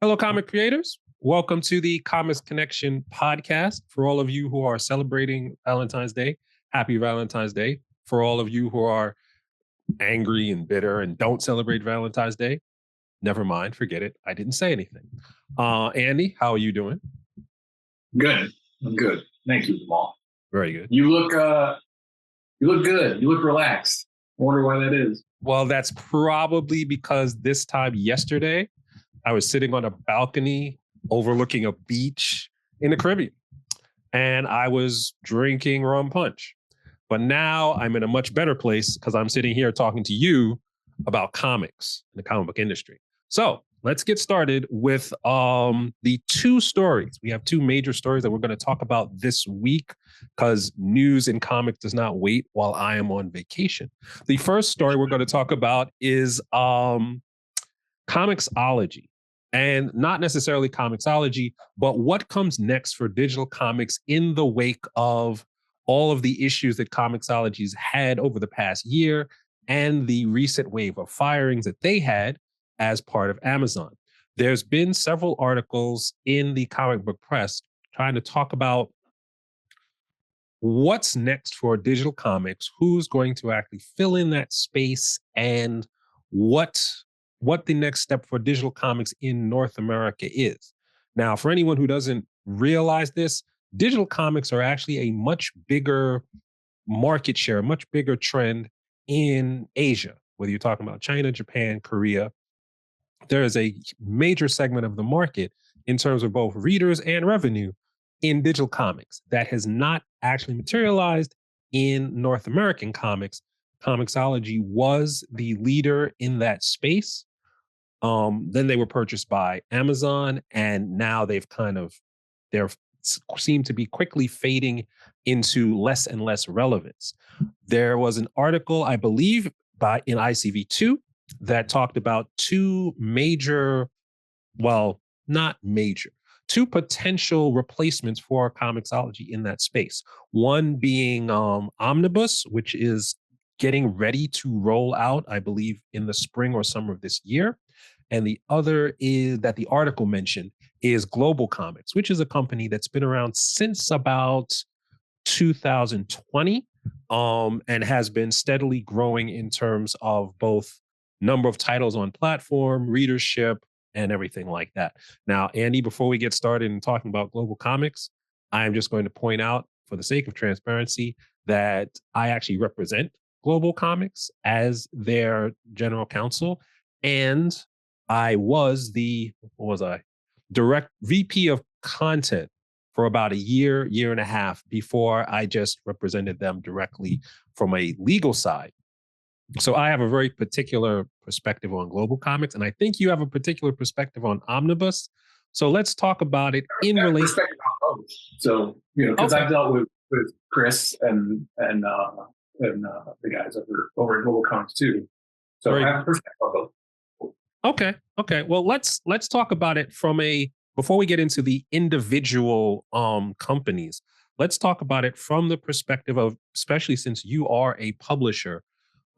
Hello, comic creators. Welcome to the Comics Connection podcast. For all of you who are celebrating Valentine's Day, happy Valentine's Day. For all of you who are angry and bitter and don't celebrate Valentine's Day, never mind, forget it. I didn't say anything. Andy, how are you doing? Good. I'm good. Thank you, Jamal. Very good. You look good. You look relaxed. I wonder why that is. Well, that's probably because this time yesterday, I was sitting on a balcony overlooking a beach in the Caribbean, and I was drinking rum punch. But now I'm in a much better place because I'm sitting here talking to you about comics and the comic book industry. So let's get started with the two stories. We have two major stories that we're going to talk about this week because news in comics does not wait while I am on vacation. The first story we're going to talk about is Comixology. And not necessarily Comixology, but what comes next for digital comics in the wake of all of the issues that Comixology's had over the past year and the recent wave of firings that they had as part of Amazon. There's been several articles in the comic book press trying to talk about what's next for digital comics, who's going to actually fill in that space, and what the next step for digital comics in North America is. Now, for anyone who doesn't realize this, digital comics are actually a much bigger market share, a much bigger trend in Asia, whether you're talking about China, Japan, Korea. There is a major segment of the market in terms of both readers and revenue in digital comics that has not actually materialized in North American comics. Comixology was the leader in that space. Then they were purchased by Amazon, and now they're seem to be quickly fading into less and less relevance. There was an article, I believe, in ICV2 that talked about two potential replacements for Comixology in that space. One being Omnibus, which is getting ready to roll out, I believe, in the spring or summer of this year. And the other is that the article mentioned is Global Comics, which is a company that's been around since about 2020 and has been steadily growing in terms of both number of titles on platform, readership, and everything like that. Now, Andy, before we get started in talking about Global Comics, I'm just going to point out, for the sake of transparency, that I actually represent Global Comics as their general counsel, and I was direct VP of content for about a year and a half before I just represented them directly from a legal side. So I have a very particular perspective on Global Comics, and I think you have a particular perspective on Omnibus. So let's talk about it in relation. Perspective on both. So, because I've dealt with Chris and the guys over at Global Comics too. So I have a perspective on both. Okay. Well, let's talk about it before we get into the individual companies. Let's talk about it from the perspective of, especially since you are a publisher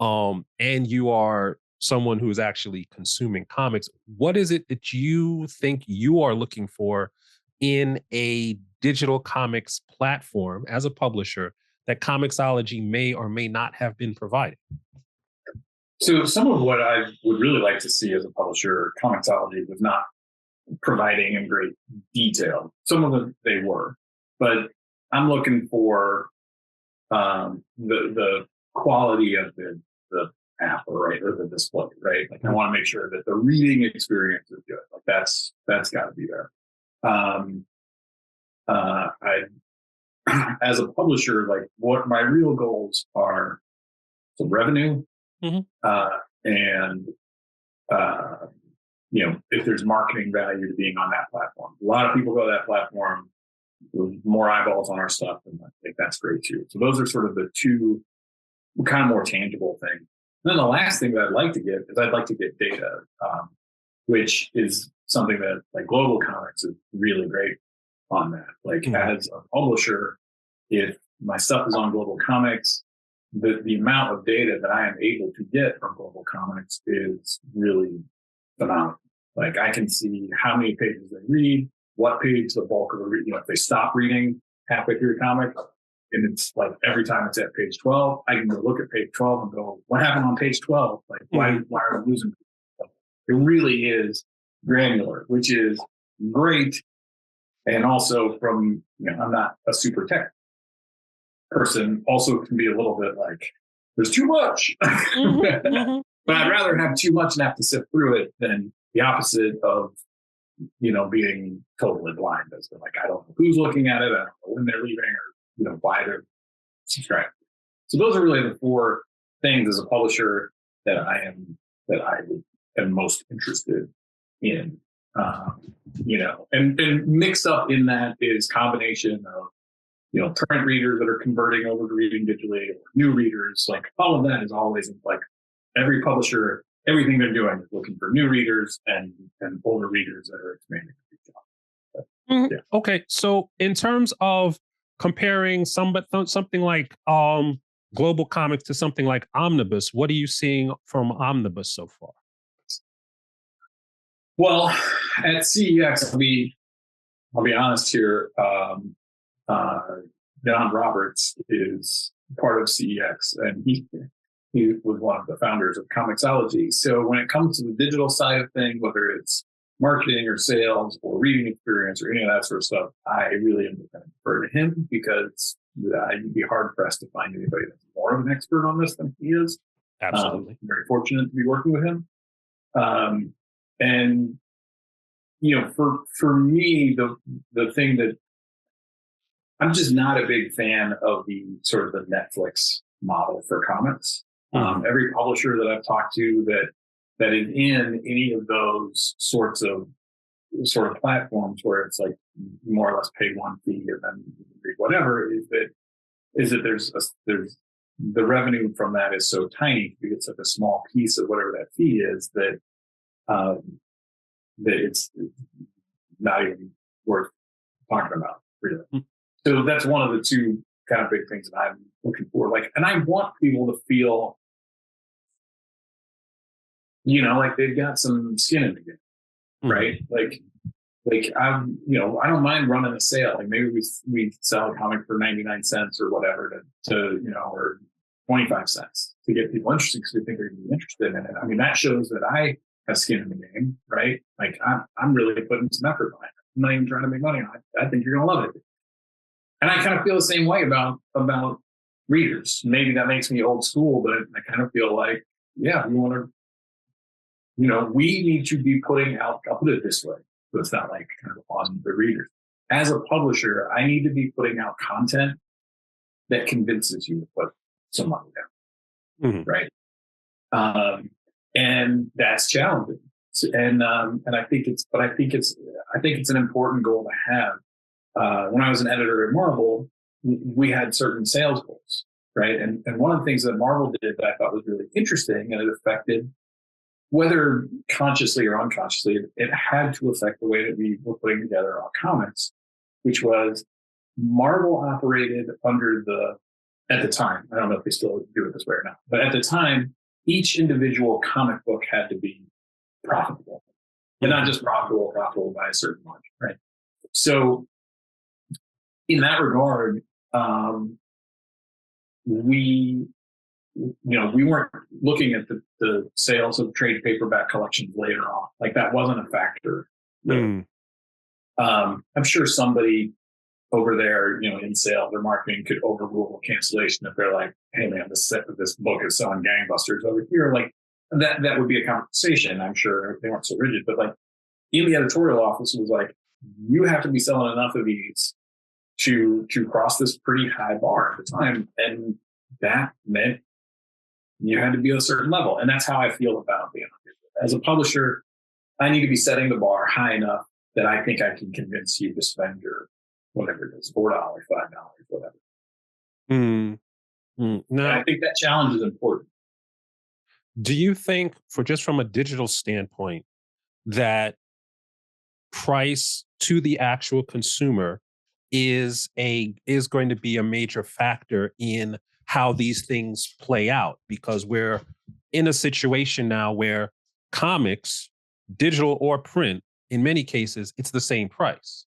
and you are someone who's actually consuming comics. What is it that you think you are looking for in a digital comics platform as a publisher that Comixology may or may not have been providing? So some of what I would really like to see as a publisher, Comixology was not providing in great detail. Some of them they were, but I'm looking for the quality of the app, or the display, right? Like I want to make sure that the reading experience is good. Like that's got to be there. As a publisher, like what my real goals are: some revenue. And if there's marketing value to being on that platform. A lot of people go to that platform with more eyeballs on our stuff, and I think that's great too. So those are sort of the two kind of more tangible things. And then the last thing that I'd like to get is I'd like to get data, which is something that like Global Comics is really great on that. Like as a publisher, if my stuff is on Global Comics, the amount of data that I am able to get from Global Comics is really phenomenal. Like I can see how many pages they read, what page the bulk of the read. If they stop reading halfway through a comic, and it's like every time it's at page 12, I can go look at page 12 and go, what happened on page 12? Like why are we losing? It really is granular, which is great. And also from, I'm not a super tech person, also can be a little bit like, there's too much. But I'd rather have too much and have to sift through it than the opposite of, being totally blind. As like, I don't know who's looking at it, I don't know when they're leaving or, why they're subscribing. So those are really the four things as a publisher that I am most interested in. And mixed up in that is combination of, current readers that are converting over to reading digitally, or new readers, like all of that is always like every publisher, everything they're doing is looking for new readers and older readers that are expanding. Yeah. Okay. So in terms of comparing something like Global Comics to something like Omnibus, what are you seeing from Omnibus so far? Well, at CEX, I'll be honest here. Don Roberts is part of CEX, and he was one of the founders of Comixology. So when it comes to the digital side of things, whether it's marketing or sales or reading experience or any of that sort of stuff, I really am going to defer to him because I'd be hard pressed to find anybody that's more of an expert on this than he is. Absolutely. I'm very fortunate to be working with him. And for me, the thing that I'm just not a big fan of the sort of the Netflix model for comics. Every publisher that I've talked to that is in any of those sorts of platforms where it's like more or less pay one fee and then read whatever is that there's the revenue from that is so tiny because it's such a small piece of whatever that fee is that it's not even worth talking about, really. So that's one of the two kind of big things that I'm looking for. Like, and I want people to feel, like they've got some skin in the game, right? Like I'm, I don't mind running a sale. Like maybe we sell a comic for 99 cents or whatever to or 25 cents to get people interested because we think they're going to be interested in it. I mean, that shows that I have skin in the game, right? Like I'm really putting some effort behind it. I'm not even trying to make money on it. I think you're going to love it. And I kind of feel the same way about readers. Maybe that makes me old school, but I kind of feel like, yeah, we want to, we need to be putting out, I'll put it this way, so it's not like kind of on the readers. As a publisher, I need to be putting out content that convinces you to put some money down, right? And that's challenging. And I think it's an important goal to have. When I was an editor at Marvel, we had certain sales goals, right? And one of the things that Marvel did that I thought was really interesting, and it affected, whether consciously or unconsciously, it had to affect the way that we were putting together our comics, which was Marvel operated under at the time, I don't know if they still do it this way or not, but at the time, each individual comic book had to be profitable. And not just profitable by a certain margin, right? So in that regard, we weren't looking at the sales of trade paperback collections later on. Like that wasn't a factor. I'm sure somebody over there, in sales or marketing could overrule cancellation if they're like, hey man, this book is selling gangbusters over here. Like that would be a conversation. I'm sure they weren't so rigid, but like in the editorial office, it was like, you have to be selling enough of these to cross this pretty high bar at the time. And that meant you had to be at a certain level. And that's how I feel about being as a publisher. I need to be setting the bar high enough that I think I can convince you to spend your, whatever it is, $4, $5, whatever. Now, I think that challenge is important. Do you think, from a digital standpoint, that price to the actual consumer is going to be a major factor in how these things play out? Because we're in a situation now where comics digital or print, in many cases, it's the same price.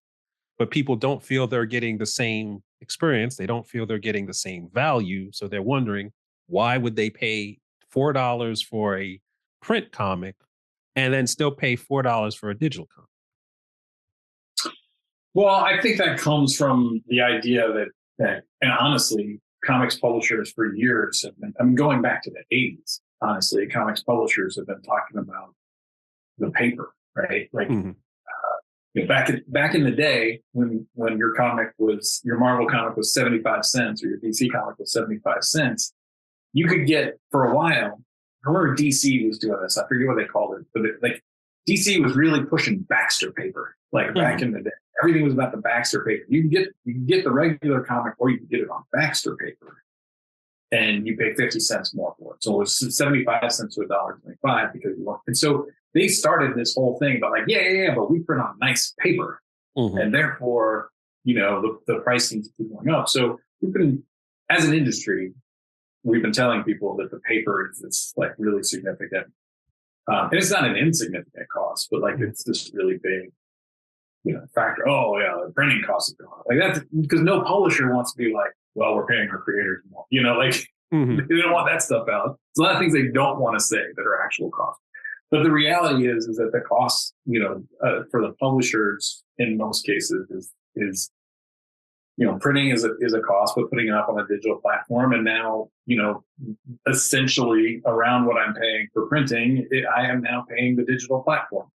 But people don't feel they're getting the same experience. They don't feel they're getting the same value. So they're wondering, why would they pay $4 for a print comic and then still pay $4 for a digital comic? Well, I think that comes from the idea that and honestly, comics publishers for years have been, I mean, going back to the 80s, honestly, comics publishers have been talking about the paper, right? Like, Mhm. back in the day when your Marvel comic was 75 cents or your DC comic was 75 cents, you could get, for a while, I remember DC was doing this. I forget what they called it, but like DC was really pushing Baxter paper. Like back in the day, everything was about the Baxter paper. You can get the regular comic, or you can get it on Baxter paper, and you pay 50 cents more for it. So it was 75 cents to $1.25 because you want. And so they started this whole thing about like, yeah, but we print on nice paper, and therefore, the price needs to keep going up. So we've been, as an industry, we've been telling people that the paper is like really significant. And it's not an insignificant cost, but like it's this really big, factor. Oh yeah, the printing costs have gone up. Like that's because no publisher wants to be like, well, we're paying our creators more. They don't want that stuff out. There's a lot of things they don't want to say that are actual costs. But the reality is that the cost, for the publishers in most cases is printing is a cost, but putting it up on a digital platform. And now, essentially around what I'm paying for printing, I am now paying the digital platform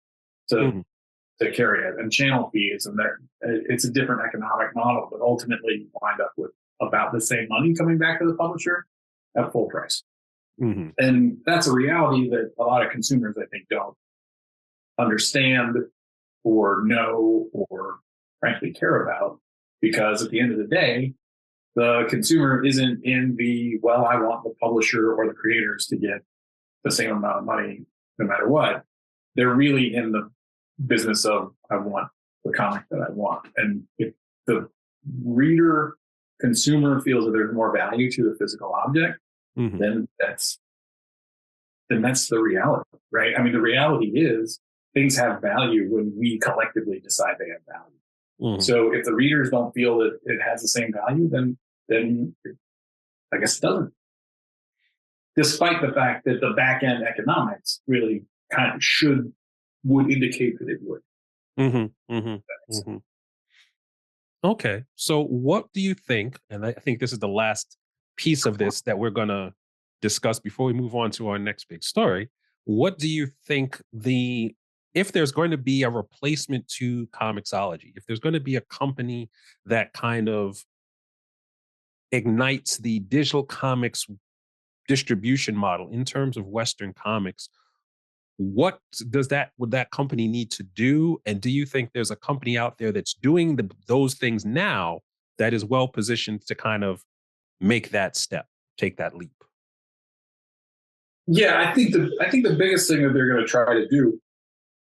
to carry it, and channel fees. And it's a different economic model, but ultimately you wind up with about the same money coming back to the publisher at full price. And that's a reality that a lot of consumers, I think, don't understand or know or frankly care about, because at the end of the day, the consumer isn't in I want the publisher or the creators to get the same amount of money no matter what. They're really in the business of, I want the comic that I want. And if the consumer feels that there's more value to the physical object, then that's the reality, right? I mean, the reality is things have value when we collectively decide they have value. So if the readers don't feel that it has the same value, then I guess it doesn't. Despite the fact that the back end economics really kind of would indicate that it would. Okay. So what do you think, and I think this is the last piece of this that we're going to discuss before we move on to our next big story. What do you think if there's going to be a replacement to Comixology, if there's going to be a company that kind of ignites the digital comics distribution model in terms of Western comics, what would that company need to do? And do you think there's a company out there that's doing those things now that is well positioned to kind of make that step, take that leap? Yeah, I think the biggest thing that they're going to try to do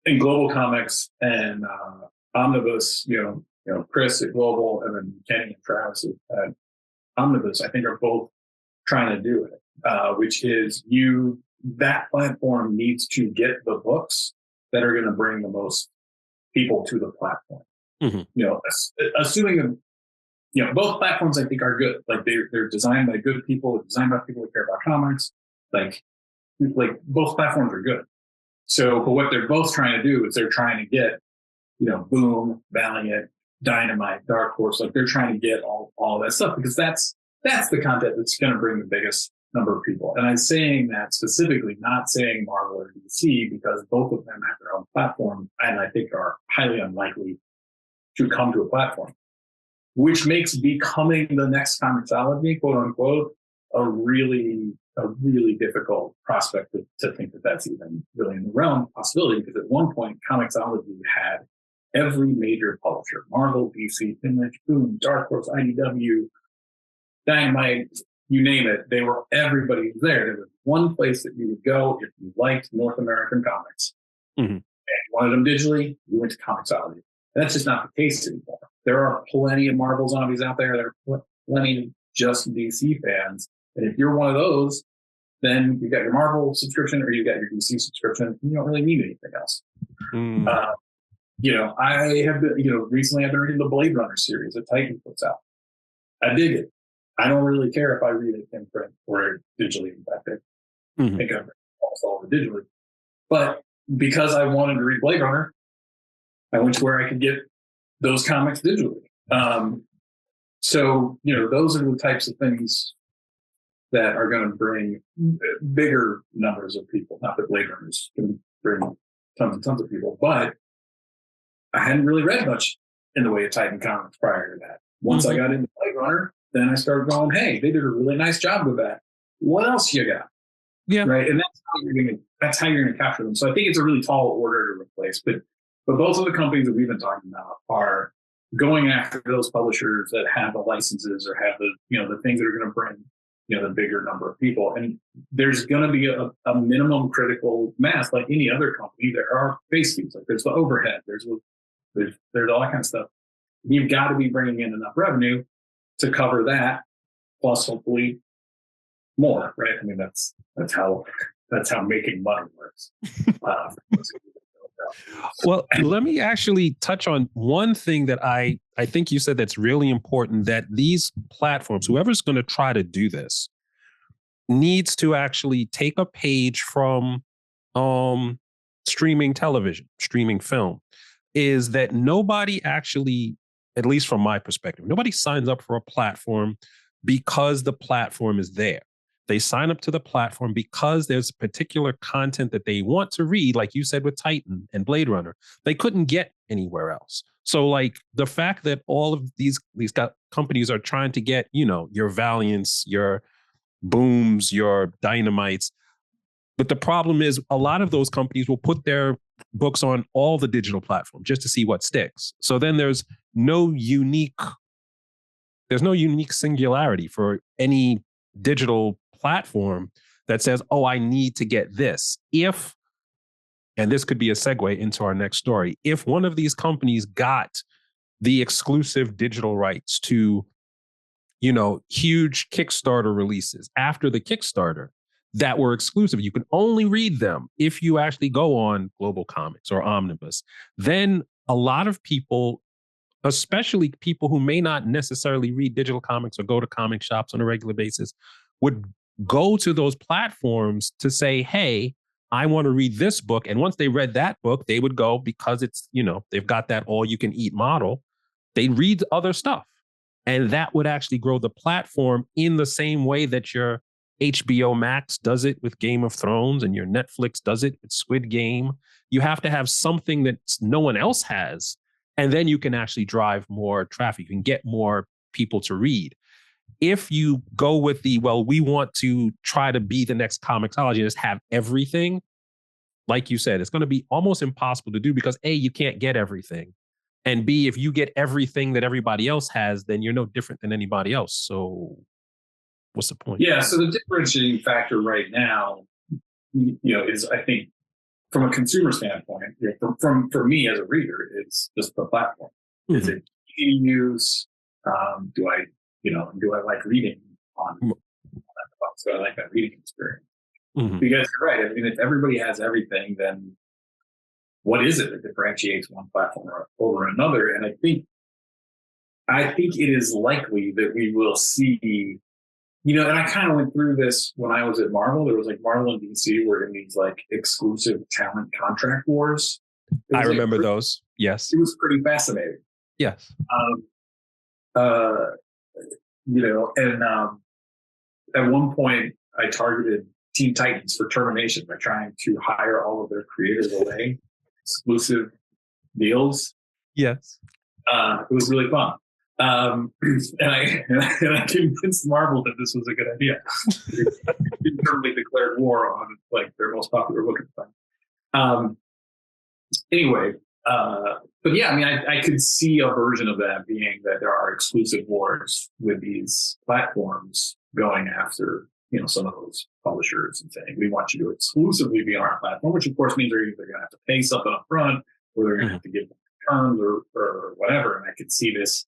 in Global Comics and Omnibus, Chris at Global and then Kenny and Travis at Omnibus, I think are both trying to do it, which is that platform needs to get the books that are going to bring the most people to the platform. Assuming both platforms I think are good. Like they're designed by good people, designed by people who care about comics. Like both platforms are good. So, but what they're both trying to do is they're trying to get, Boom, Valiant, Dynamite, Dark Horse. Like they're trying to get all that stuff because that's the content that's going to bring the biggest number of people. And I'm saying that specifically, not saying Marvel or DC, because both of them have their own platform and I think are highly unlikely to come to a platform, which makes becoming the next Comixology, quote unquote, a really difficult prospect to think that that's even really in the realm of possibility. Because at one point, Comixology had every major publisher: Marvel, DC, Image, Boom, Dark Horse, IDW, Dynamite, you name it. Everybody was there. There was one place that you would go if you liked North American comics. And you wanted them digitally, you went to Comixology. And that's just not the case anymore. There are plenty of Marvel zombies out there. There are plenty of just DC fans. And if you're one of those, then you got your Marvel subscription or you got your DC subscription. You don't really need anything else. Mm. Uh, I have been, recently I've been reading the Blade Runner series that Titan puts out. I dig it. I don't really care if I read it in print or digitally. In fact, I Mhm. think I've almost all of it digitally. But because I wanted to read Blade Runner, I went to where I could get those comics digitally. So, those are the types of things that are going to bring bigger numbers of people. Not that Blade Runners can bring tons and tons of people, but I hadn't really read much in the way of Titan comics prior to that. Once I got into Blade Runner, then I started going, hey, they did a really nice job with that. What else you got? Yeah. Right. And that's how you're gonna capture them. So I think it's a really tall order to replace. But both of the companies that we've been talking about are going after those publishers that have the licenses or have the things that are gonna bring, the bigger number of people. And there's gonna be a minimum critical mass like any other company. There are base fees, like there's the overhead, there's all that kind of stuff. You've got to be bringing in enough revenue to cover that, plus hopefully more, right? I mean, that's how making money works. Well, let me actually touch on one thing that I think you said that's really important, that these platforms, whoever's going to try to do this, needs to actually take a page from um, streaming television, streaming film, is that nobody actually, at least from my perspective, nobody signs up for a platform because the platform is there. They sign up to the platform because there's particular content that they want to read, like you said with Titan and Blade Runner. They couldn't get anywhere else. So, like the fact that all of these companies are trying to get, your Valiants, your Booms, your Dynamites, but the problem is a lot of those companies will put their books on all the digital platforms just to see what sticks. So then no unique there's no unique singularity for any digital platform that says, "Oh, I need to get this." And this could be a segue into our next story, if one of these companies got the exclusive digital rights to, huge Kickstarter releases after the Kickstarter that were exclusive. You can only read them if you actually go on Global Comics or Omnibus. Then a lot of people, especially people who may not necessarily read digital comics or go to comic shops on a regular basis, would go to those platforms to say, hey, I want to read this book. And once they read that book, they would go, because it's, they've got that all you can eat model, they read other stuff. And that would actually grow the platform in the same way that your HBO Max does it with Game of Thrones and your Netflix does it with Squid Game. You have to have something that no one else has. And then you can actually drive more traffic. You can get more people to read. If you go with we want to try to be the next Comixology and just have everything, like you said, it's going to be almost impossible to do because A, you can't get everything. And B, if you get everything that everybody else has, then you're no different than anybody else. So what's the point? Yeah. So the differentiating factor right now, is, I think, from a consumer standpoint, for me as a reader, it's just the platform. Mm-hmm. Is it easy to use? Do I like reading on that box? So I like that reading experience. Mm-hmm. Because you're right. I mean, if everybody has everything, then what is it that differentiates one platform over another? And I think it is likely that we will see, and I kind of went through this when I was at Marvel. There was like Marvel and DC were in these like exclusive talent contract wars. I remember those. Yes. It was pretty fascinating. Yes. And at one point I targeted Teen Titans for termination by trying to hire all of their creators away, exclusive deals. Yes. It was really fun. And I convinced Marvel that this was a good idea. They internally declared war on like their most popular book at the time. Anyway, but yeah, I mean, I could see a version of that being that there are exclusive wars with these platforms going after, some of those publishers and saying, we want you to exclusively be on our platform, which of course means they're either going to have to pay something up front or they're going to have to give them terms or whatever. And I could see this,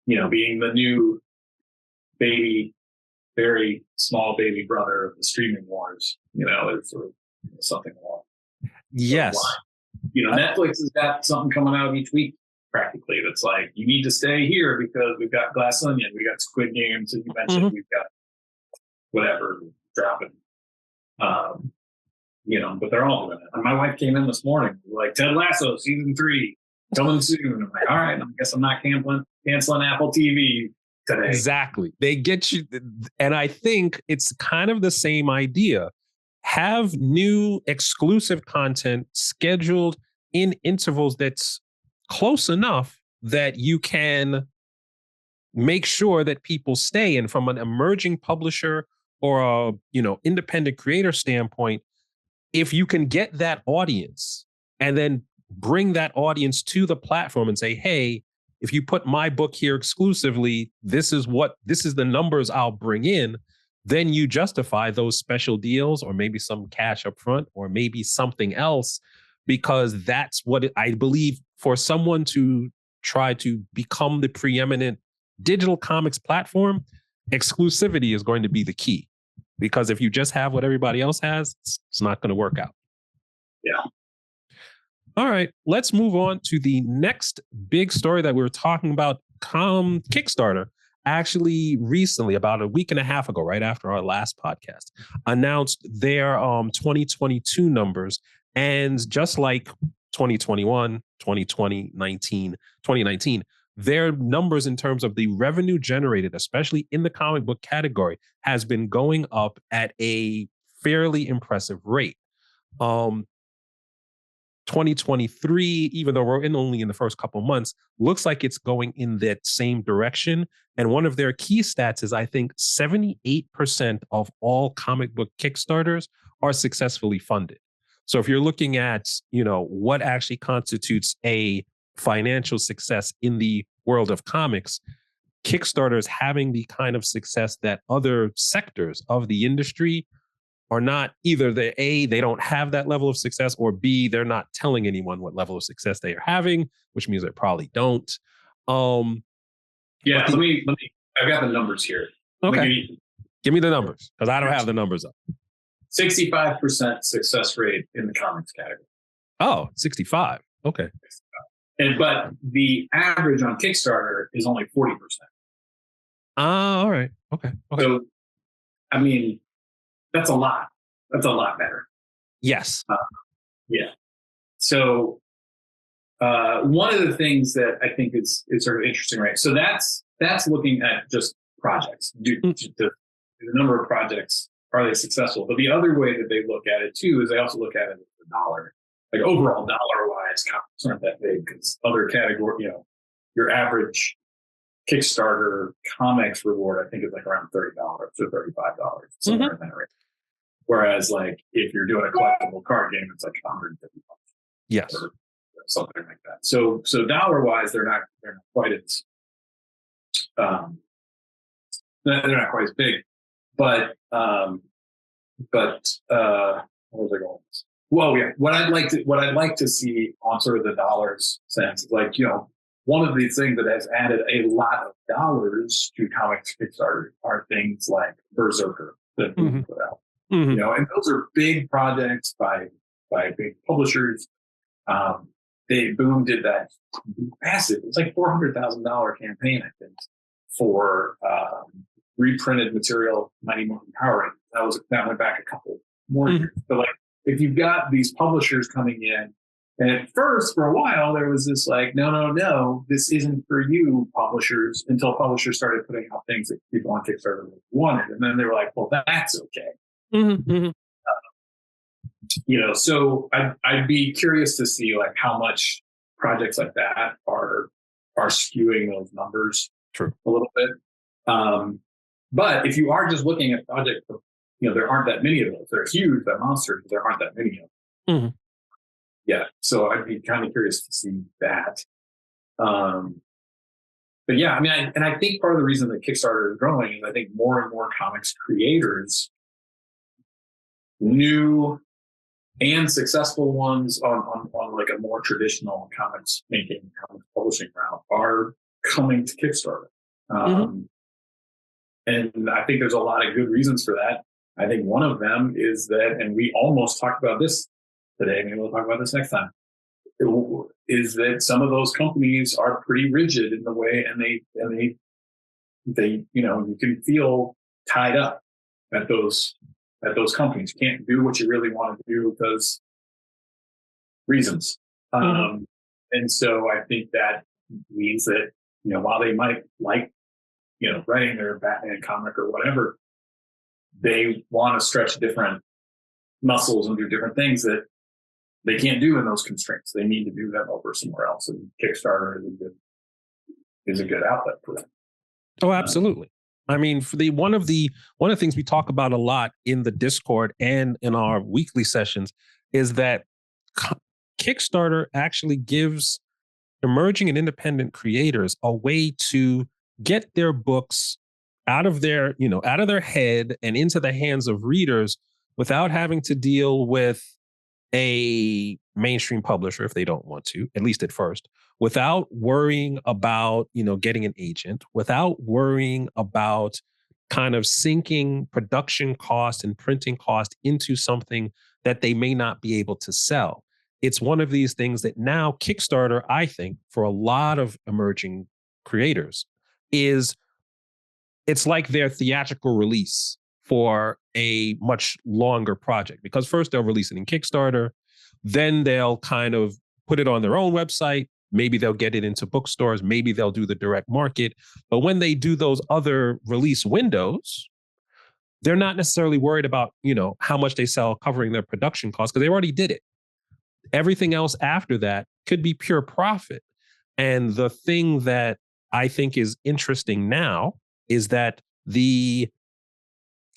being the new baby, very small baby brother of the streaming wars, is sort of something along. Yes. Netflix has got something coming out each week practically. That's like, you need to stay here because we've got Glass Onion, we got Squid Games, and you mentioned we've got whatever dropping. But they're all doing it. And my wife came in this morning, like, Ted Lasso season 3 coming soon. I'm like, all right, I guess I'm not canceling Apple TV today. Exactly. They get you. And I think it's kind of the same idea. Have new exclusive content scheduled in intervals that's close enough that you can make sure that people stay. And from an emerging publisher or a, independent creator standpoint, if you can get that audience and then bring that audience to the platform and say, hey, if you put my book here exclusively, this is the numbers I'll bring in, then you justify those special deals or maybe some cash up front or maybe something else, because that's what I believe for someone to try to become the preeminent digital comics platform, exclusivity is going to be the key. Because if you just have what everybody else has, it's not going to work out. Yeah. All right, let's move on to the next big story that we were talking about. Kickstarter actually recently, about a week and a half ago, right after our last podcast, announced their 2022 numbers. And just like 2021, 2020, 2019, their numbers in terms of the revenue generated, especially in the comic book category, has been going up at a fairly impressive rate. 2023, even though we're only in the first couple months, looks like it's going in that same direction. And one of their key stats is, I think, 78% of all comic book Kickstarters are successfully funded. So if you're looking at, what actually constitutes a financial success in the world of comics, Kickstarter is having the kind of success that other sectors of the industry are not. Either they don't have that level of success, or B, they're not telling anyone what level of success they are having, which means they probably don't. Let me. I've got the numbers here. Okay, give me the numbers, because I don't have the numbers up. 65% success rate in the comics category. Oh, 65. Okay. But the average on Kickstarter is only 40%. All right. Okay. So, I mean, that's a lot. That's a lot better. Yes. Yeah. So, one of the things that I think is sort of interesting, right? So that's looking at just projects. The number of projects, are they successful? But the other way that they look at it too is they also look at it as the dollar. Like overall dollar-wise, comics aren't that big, because other category, your average Kickstarter comics reward, I think, is like around $30 or $35, somewhere in that range. Whereas, like, if you're doing a collectible card game, it's like $150. Yes. Or something like that. So dollar-wise, they're not quite as they're not quite as big. But what was I going? Well, yeah. What I'd like to see on sort of the dollars sense is, like, one of the things that has added a lot of dollars to comics Kickstarter are things like Berserker that we put out. And those are big projects by big publishers. Boom did that massive. It was like $400,000 campaign, I think, for reprinted material, Mighty Morphin Power Rangers. That went back a couple more years. But, like, if you've got these publishers coming in, and at first, for a while, there was this like, no, this isn't for you, publishers, until publishers started putting out things that people on Kickstarter wanted. And then they were like, well, that's okay. So I'd be curious to see, like, how much projects like that are skewing those numbers a little bit. But if you are just looking at projects, there aren't that many of those. They're huge, they're monsters, but there aren't that many of them. Yeah, so I'd be kind of curious to see that. But yeah, I mean, I think part of the reason that Kickstarter is growing is I think more and more comics creators, new and successful ones on like a more traditional comics publishing route, are coming to Kickstarter. And I think there's a lot of good reasons for that. I think one of them is that, and we almost talked about this today, maybe we'll talk about this next time, is that some of those companies are pretty rigid in the way, and they you can feel tied up at those companies. You can't do what you really want to do because reasons. Mm-hmm. And so I think that means that, while they might like, writing their Batman comic or whatever, they want to stretch different muscles and do different things that they can't do in those constraints. They need to do them over somewhere else. And Kickstarter is a good outlet for them. Oh, absolutely. I mean, for one of the things we talk about a lot in the Discord and in our weekly sessions is that Kickstarter actually gives emerging and independent creators a way to get their books out of their head and into the hands of readers without having to deal with a mainstream publisher if they don't want to, at least at first, without worrying about, getting an agent, without worrying about kind of sinking production cost and printing cost into something that they may not be able to sell. It's one of these things that now Kickstarter, I think, for a lot of emerging creators, it's like their theatrical release for a much longer project, because first they'll release it in Kickstarter, then they'll kind of put it on their own website. Maybe they'll get it into bookstores. Maybe they'll do the direct market. But when they do those other release windows, they're not necessarily worried about, how much they sell covering their production costs because they already did it. Everything else after that could be pure profit. And the thing that I think is interesting now is that the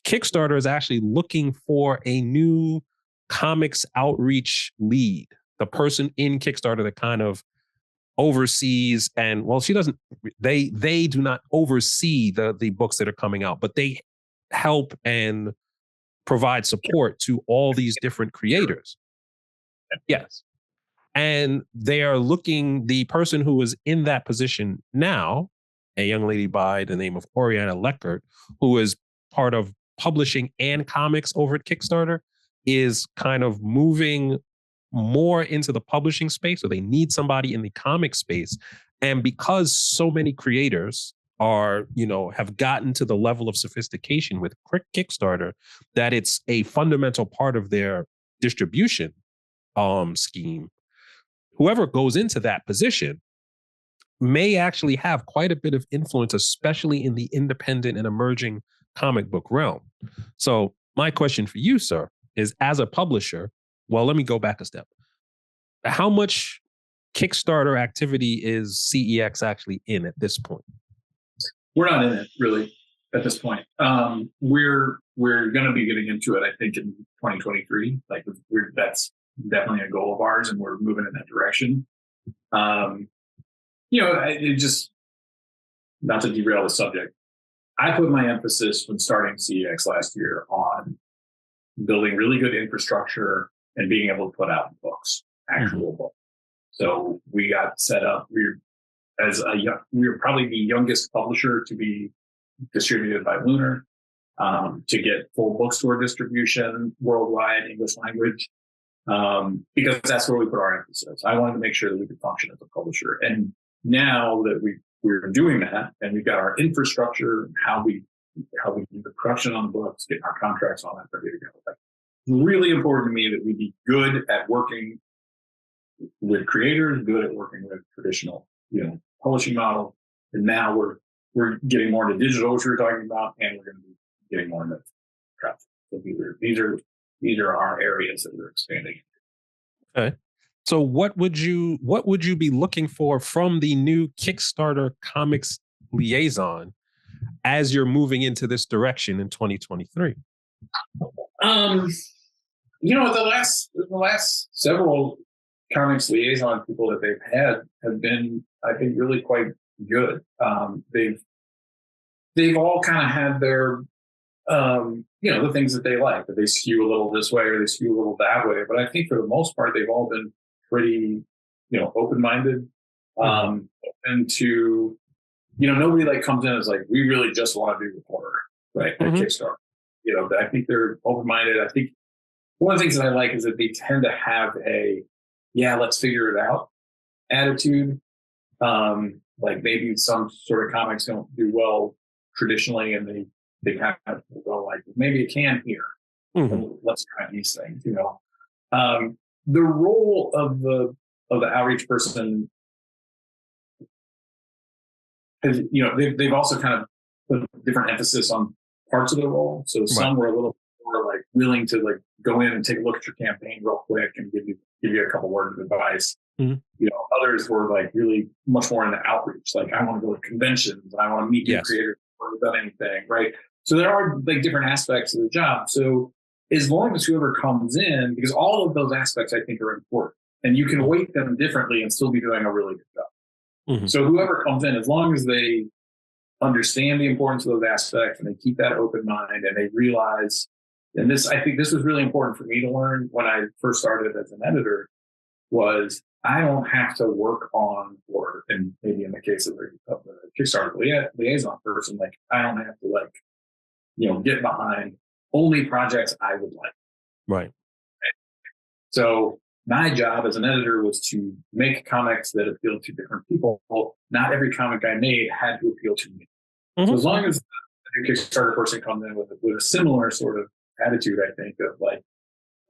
Kickstarter is actually looking for a new comics outreach lead, the person in Kickstarter that kind of oversees, and she doesn't, they do not oversee the books that are coming out, but they help and provide support to all these different creators. Yes. And they are looking, the person who is in that position now, a young lady by the name of Oriana Leckert, who is part of publishing and comics over at Kickstarter, is kind of moving more into the publishing space. So they need somebody in the comic space. And because so many creators are, have gotten to the level of sophistication with Kickstarter, that it's a fundamental part of their distribution scheme, whoever goes into that position may actually have quite a bit of influence, especially in the independent and emerging comic book realm. So my question for you, sir, is as a publisher, well, let me go back a step. How much Kickstarter activity is CEX actually in at this point? We're not in it really at this point. We're going to be getting into it, I think, in 2023. Like that's definitely a goal of ours, and we're moving in that direction. It just, not to derail the subject, I put my emphasis when starting CEX last year on building really good infrastructure and being able to put out books, actual books. So we got set up. We were probably the youngest publisher to be distributed by Lunar, to get full bookstore distribution worldwide, English language, because that's where we put our emphasis. I wanted to make sure that we could function as a publisher. And now that we're doing that, and we've got our infrastructure, how we do the production on the books, getting our contracts, all that ready to go. Like, it's really important to me that we be good at working with creators, good at working with traditional, publishing model. And now we're getting more into digital, which we were talking about, and we're going to be getting more into traffic. So these are our areas that we're expanding. Okay. So what would you be looking for from the new Kickstarter comics liaison as you're moving into this direction in 2023? The last several comics liaison people that they've had have been, I think, really quite good. They've all kind of had their the things that they like, that they skew a little this way or they skew a little that way. But I think for the most part, they've all been pretty, open-minded, and to, nobody like comes in as like, we really just want to do the horror, right? Like Kickstarter. I think they're open-minded. I think one of the things that I like is that they tend to have a yeah, let's figure it out attitude. Like maybe some sort of comics don't do well traditionally, and they kind of go like, maybe it can here. Hmm. And let's try these things. The role of the outreach person is, they've also kind of put different emphasis on parts of the role. So Right. some were a little more like willing to like go in and take a look at your campaign real quick and give you a couple words of advice. Hmm. Others were like really much more into outreach. Like, I want to go to conventions, I want to meet new Yes. creators who haven't done anything, right? So there are like different aspects of the job. So as long as whoever comes in, because all of those aspects I think are important, and you can weight them differently and still be doing a really good job. Hmm. So whoever comes in, as long as they understand the importance of those aspects and they keep that open mind and they realize, and this, I think this was really important for me to learn when I first started as an editor, was I don't have to work on, or and maybe in the case of the Kickstarter liaison person, like I don't have to like, get behind only projects I would like. Right. So my job as an editor was to make comics that appeal to different people. Well, not every comic I made had to appeal to me. So Hmm. as long as the Kickstarter person comes in with a similar sort of attitude, I think of like,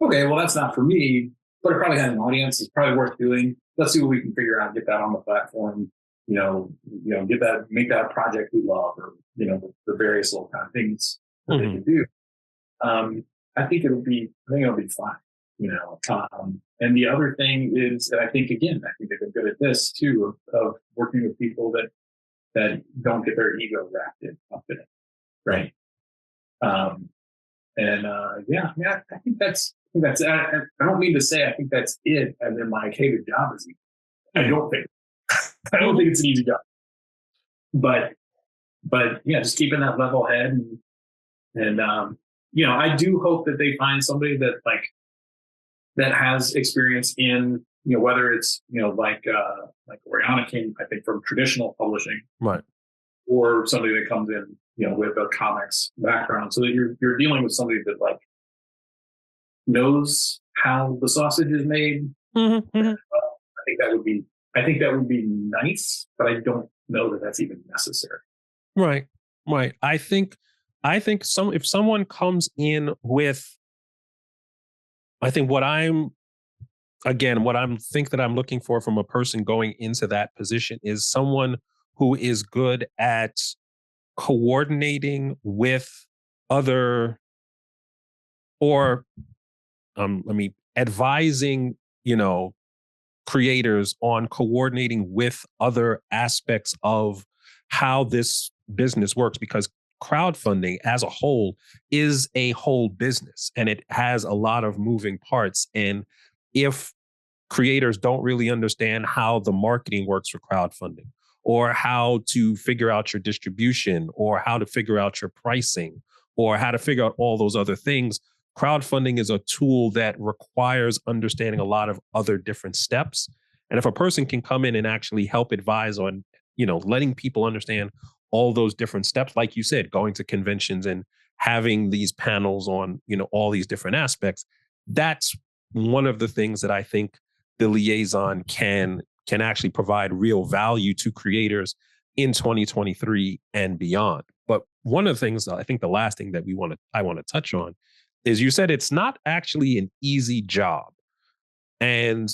okay, well that's not for me, but it probably has an audience. It's probably worth doing. Let's see what we can figure out. Get that on the platform. Get that, make that a project we love, or the various little kind of things that they Hmm. can do. I think it'll be fine. And the other thing is that I think they've been good at this too, of working with people that don't get their ego wrapped up in it, right? Um, yeah, I don't mean to say I think that's it, and then like, hey, the job is easy. I Hmm. don't think I don't Hmm. think it's an easy job, but yeah, just keeping that level head, and I do hope that they find somebody that has experience in, whether it's, like Oriana came, I think, from traditional publishing, Right. or somebody that comes in, with a comics background, so that you're dealing with somebody that like knows how the sausage is made. Hmm. Hmm. I think that would be nice, but I don't know that that's even necessary. Right. Right. I think if someone comes in with, I think what I'm think that I'm looking for from a person going into that position is someone who is good at coordinating with other, or let me advising, you know, creators on coordinating with other aspects of how this business works, because crowdfunding as a whole is a whole business and it has a lot of moving parts. And if creators don't really understand how the marketing works for crowdfunding, or how to figure out your distribution, or how to figure out your pricing, or how to figure out all those other things, crowdfunding is a tool that requires understanding a lot of other different steps. And if a person can come in and actually help advise on, letting people understand all those different steps, like you said, going to conventions and having these panels on, all these different aspects, that's one of the things that I think the liaison can actually provide real value to creators in 2023 and beyond. But one of the things, I think the last thing that I want to touch on is, you said it's not actually an easy job. And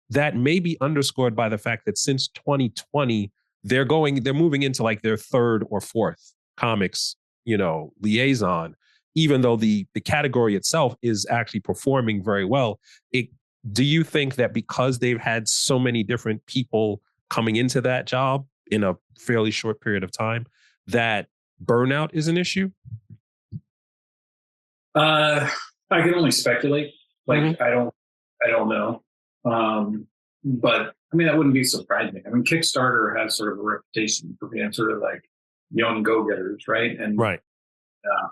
that may be underscored by the fact that since 2020, they're moving into like their third or fourth comics, liaison, even though the category itself is actually performing very well. It Do you think that because they've had so many different people coming into that job in a fairly short period of time, that burnout is an issue? Uh, I can only speculate. Hmm. Like, I don't know. But I mean, that wouldn't be surprising. I mean, Kickstarter has sort of a reputation for being sort of like young go-getters, right? And Right.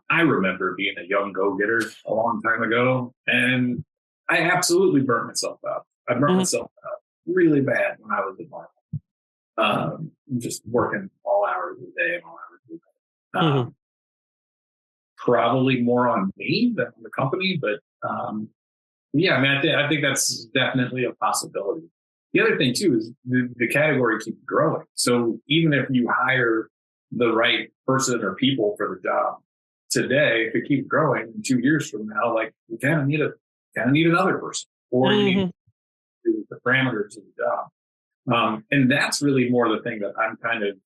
I remember being a young go-getter a long time ago, and I absolutely burnt myself out. I burnt Hmm. myself out really bad when I was at Marvel. Just working all hours of the day and all hours of the day. Hmm. Probably more on me than on the company, but Yeah, I mean, I think that's definitely a possibility. The other thing too is the category keeps growing. So even if you hire the right person or people for the job today, if it keeps growing 2 years from now, like you kind of need another person, or you need Hmm. to do the parameters of the job. And that's really more the thing that I'm kind of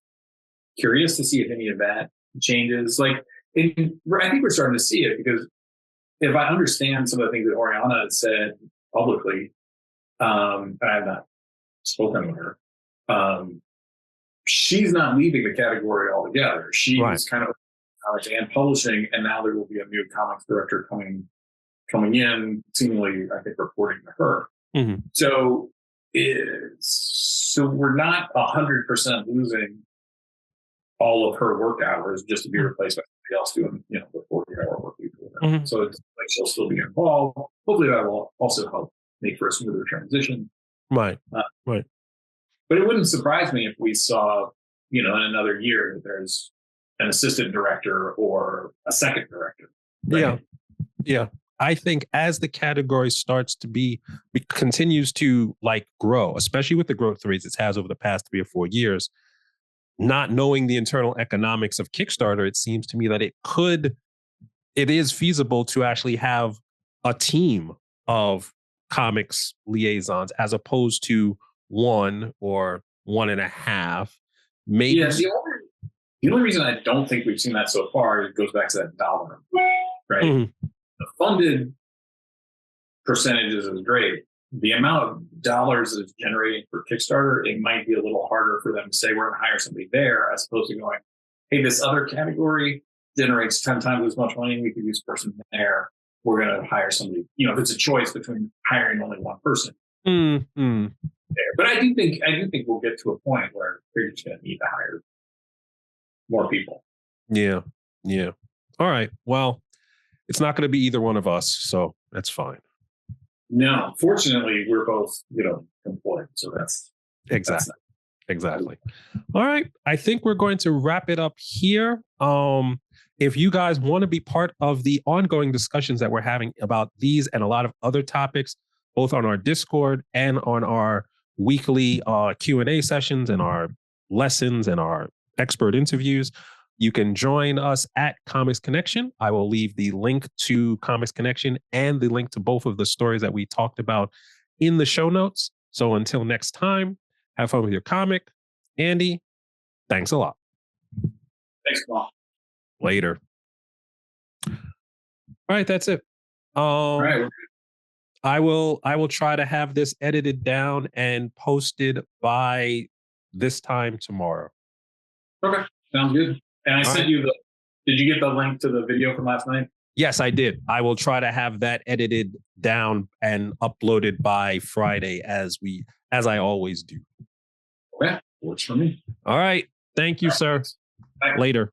curious to see if any of that changes. Like, I think we're starting to see it because if I understand some of the things that Oriana has said publicly, and I've not spoken with her, she's not leaving the category altogether. She Right. was kind of comics and publishing, and now there will be a new comics director coming in, seemingly, I think, reporting to her. Hmm. So, so we're not 100% losing all of her work hours just to be replaced by somebody else doing, the 40-hour work week. Hmm. So it's like she'll still be involved. Hopefully that will also help make for a smoother transition. Right. Uh, Right. but it wouldn't surprise me if we saw, in another year that there's an assistant director or a second director. Right? Yeah. Yeah. I think as the category starts to continues to like grow, especially with the growth rates it has over the past 3 or 4 years, not knowing the internal economics of Kickstarter, it seems to me that it is feasible to actually have a team of comics liaisons as opposed to one or one and a half. Maybe. Yeah. The only reason I don't think we've seen that so far, it goes back to that dollar, right? Mhm. The funded percentages is great. The amount of dollars that it's generating for Kickstarter, it might be a little harder for them to say we're going to hire somebody there as opposed to going, hey, this other category generates 10 times as much money. We could use a person there. We're going to hire somebody. If it's a choice between hiring only one person Mm-hmm. there. But I do think we'll get to a point where they're just going to need to hire more people. Yeah. Yeah. All right. Well, it's not going to be either one of us, so that's fine. No, fortunately, we're both, employed. So that's Exactly. not. Exactly. All right. I think we're going to wrap it up here. If you guys want to be part of the ongoing discussions that we're having about these and a lot of other topics, both on our Discord and on our weekly Q&A sessions and our lessons and our expert interviews, you can join us at Comics Connection. I will leave the link to Comics Connection and the link to both of the stories that we talked about in the show notes. So until next time, have fun with your comic. Andy, thanks a lot. Thanks, Paul. Later. All right, that's it. All right. I will try to have this edited down and posted by this time tomorrow. Okay. Sounds good. And I All sent right. you did you get the link to the video from last night? Yes, I did. I will try to have that edited down and uploaded by Friday as I always do. Okay. Works for me. All right. Thank you, sir. Bye. Later.